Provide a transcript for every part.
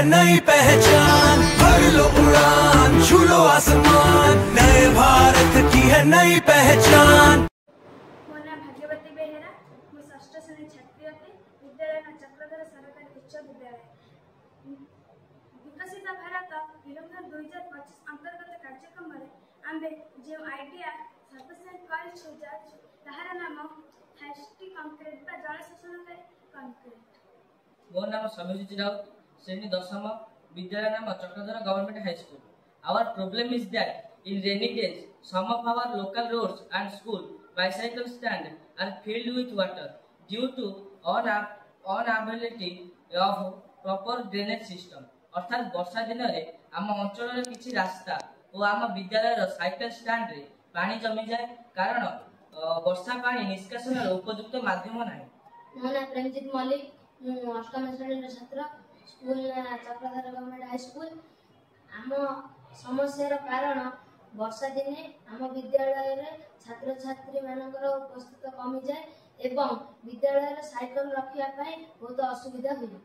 नई पहचान, भर लो उड़ान, छू लो आसमान, नए भारत की है नई पहचान। मो ना भाग्यवती बेहेरा, मो षष्ठ श्रेणी छात्री अटे। विद्यालय चक्रधर सरकारी उच्च विद्यालय। विकसित भारत विलंघन 2025 अंतर्गत कार्यक्रम आम जो आइडिया सफिशिएंट कर नाम फास्टी कंक्रीट जल शोषणकारी कंक्रीट। मोर नाम समीरजीत राउत, श्रेणी दशम, विद्यालय नाम Chakradhar government high school. Our problem is that in rainy days, some of our local roads and school bicycle stand are filled with water due to unavailability of proper drainage system। अर्थात वर्षा दिन में आम अंचल किसी रास्ता और आम विद्यालय साइकेल स्टैंड रे पानी जमी जाए कारण वर्षा पानी निष्कासन उपयुक्त माध्यम ना। मो ना प्रेमजीत मल्लिक, अष्टम श्रेणी छात्र, school Chakradhar government high school. आम समस्यार कारण वर्षा दिने आम विद्यालय रे छात्र छात्री मानकर उपस्थित कमी जाए एवं विद्यालय रे साइकेल रखिया पाई बहुत असुविधा हुए।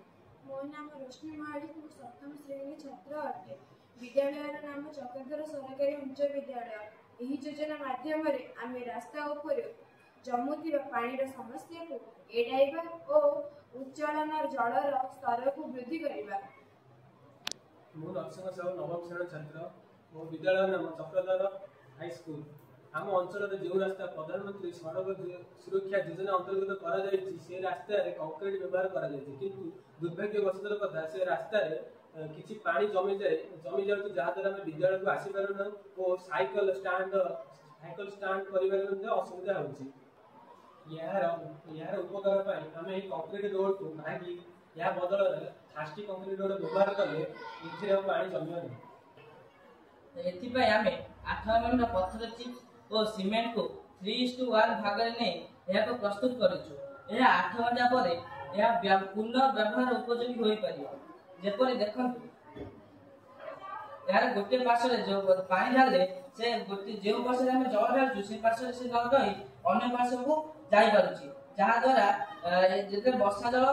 मो नाम रोशनी महालिक, मु सप्तम श्रेणी छात्र अटे। विद्यालय नाम चक्रधर सरकारी उच्च विद्यालय। यही योजना माध्यम आम रास्ता उपर जमुतिर पानी समस्या को एड़ाइबा और उच्चालन जलर स्तर को वृद्धि करबा। मु नरसिंह साहू नवम श्रेणी छात्र, मो विद्यालय नाम चक्रधर हाई स्कूल। आम अंचल जो रास्ता प्रधानमंत्री सड़क सुरक्षा योजना अंतर्गत से रास्ता कंक्रीट व्यवहार किंतु दुर्भाग्यवशतर कथा से रास्ता किसी पानी जमी जाऊँ जहाद्वारा आम विद्यालय को आसी पार और साइकेल स्टाण्ड कर असुविधा होची। यार उपकार आम कंक्रीट रोड को भांगी या बदल फास्टी कंक्रीट रोड व्यवहार कले पानी जमिया नहीं। एथिपाई आमे 8 एमएम पत्थर चिप्स और सीमेंट को 3:1 भाग में प्रस्तुत करूँ। यह 8 घंटा पर पुनर्व्यवहार उपयोगी हो पार। जेपरी देखु यार गोटे पार्श्व जो पानी ढाले से जो पार्श्व आम जल ढालू से पार्श्व से न रही अन्य पार्श्व को जाई पारुछि, जहाँ द्वारा जिते वर्षा जल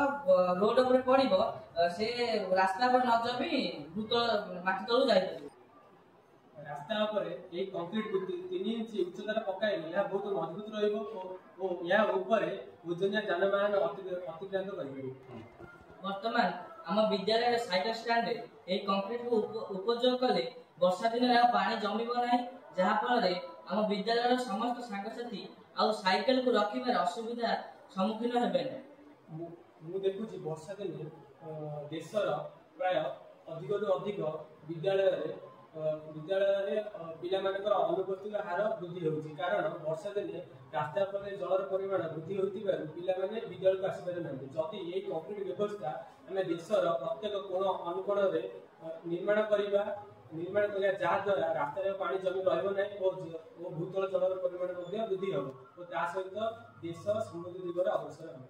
रोड उपर पड़ो से रास्ता पर न जमी भूतल माटी तलू जाई पार। रास्ता पर एक कंक्रीट को 3 इंच उच्चतार पकाइले यह बहुत मजबूत रहिबो और या ऊपर ओजनिया जानवाहन अतिक्रांत करिबो। वर्तमान आम विद्यालय साइकेल स्टैंड रे ए कंक्रीट को उपयोग कले वर्षा दिन में पानी जमिबो नाही, जहाँ फल आम विद्यालय समस्त सांगसाथी आ साइकेल को रखिबार असुविधा सम्मुखीन हेबे। मु देखुची वर्षा दिन देशर प्राय अधिक अधिक विद्यालय पिला अनुपस्थित हार वृद्धि होती कारण वर्षा दिन रास्ता पर जलर परिमाण वृद्धि होता पिला विद्यालय को आसपार ना। जदि ये कंक्रीट व्यवस्था आम देशर प्रत्येक कोण अनुकोण निर्माण करवा जहाद्वारा रास्ता पानी जमी रहा और भूतल जलर परिमाण वृद्धि हम और सहित देश समृद्धि दिगरे अग्रसर हम।